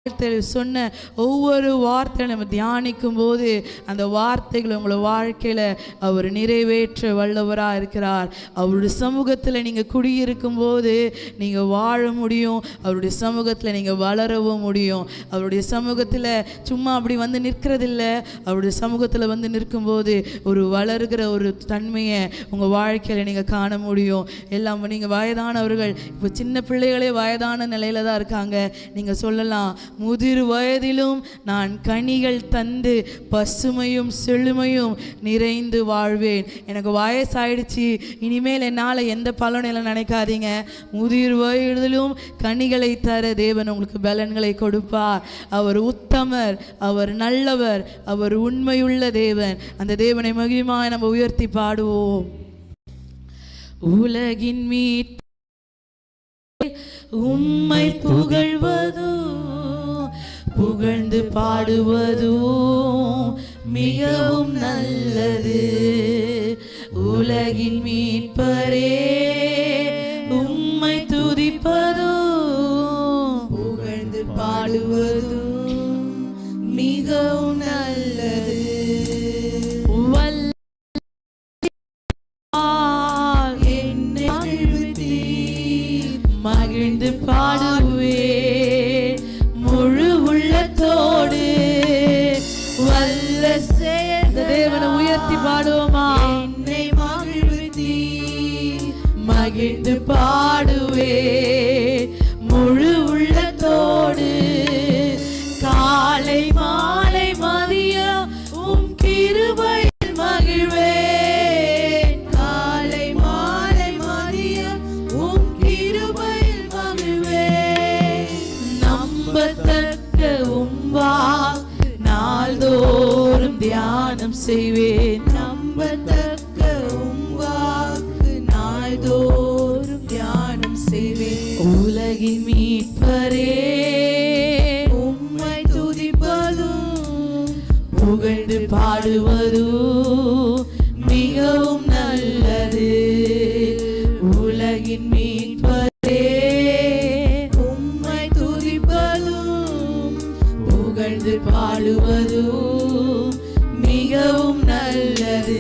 சொன்ன ஒவ்வொரு வார்த்தை நம்ம தியானிக்கும் போது அந்த வார்த்தைகள் உங்களை வாழ்க்கையில் அவர் நிறைவேற்ற வல்லவராக இருக்கிறார். அவருடைய சமூகத்தில் நீங்கள் குடியிருக்கும் போது நீங்கள் வாழ முடியும். அவருடைய சமூகத்தில் நீங்கள் வளரவும் முடியும். அவருடைய சமூகத்தில் சும்மா அப்படி வந்து நிற்கிறதில்ல. அவருடைய சமூகத்தில் வந்து நிற்கும்போது ஒரு வளருகிற ஒரு தன்மையை உங்கள் வாழ்க்கையில் நீங்கள் காண முடியும். எல்லாம் நீங்கள் வயதானவர்கள், இப்போ சின்ன பிள்ளைகளே வயதான நிலையில் தான் இருக்காங்க. நீங்கள் சொல்லலாம், முதிர் வயதிலும் நான் கனிகள் தந்து பசுமையும் செழுமையும் நிறைந்து வாழ்வேன். எனக்கு வயசாயிடுச்சு, இனிமேல் என்னால் எந்த பலனும் நினைக்காதீங்க. முதிர் வயதிலும் கனிகளை தர தேவன் உங்களுக்கு பலன்களை கொடுப்பார். அவர் உத்தமர், அவர் நல்லவர், அவர் உண்மையுள்ள தேவன். அந்த தேவனை மகிமையாய் நம்ம உயர்த்தி பாடுவோம். உலகின் மீட்பு உம்மை புகழ்வதோ புகழ்ந்து பாடுவதோ மிகவும் நல்லது. உலகின் மீட்பரே உம்மை துதிப்பதோ புகழ்ந்து பாடுவதோ மிகவும் நல்லது. மகிழ்ந்து பாடுவே முழு உள்ளத்தோடு வல்ல தேவனை உயர்த்தி பாடுவோமா? என்னை மகிழ்த்தி மகிழ்ந்து பாடுவே முழு உள்ளத்தோடு காலை மாலை மதியம் உம் கிருபையில் மகிழ்வே. நாள்தோறும் தியானம் செய்வேன். நம்பத்தக்க வாக்கு நாள்தோறும் தியானம் செய்வேன். உலகின் மீட்பரே உம்மை துதிப்பதும் புகழ்ந்து பாடுவதும் மிகவும் நல்லது. உலகின் மீட்பரே உம்மை துதிப்பதும் புகழ்ந்து பாடுவதும் மிகவும் நல்லது.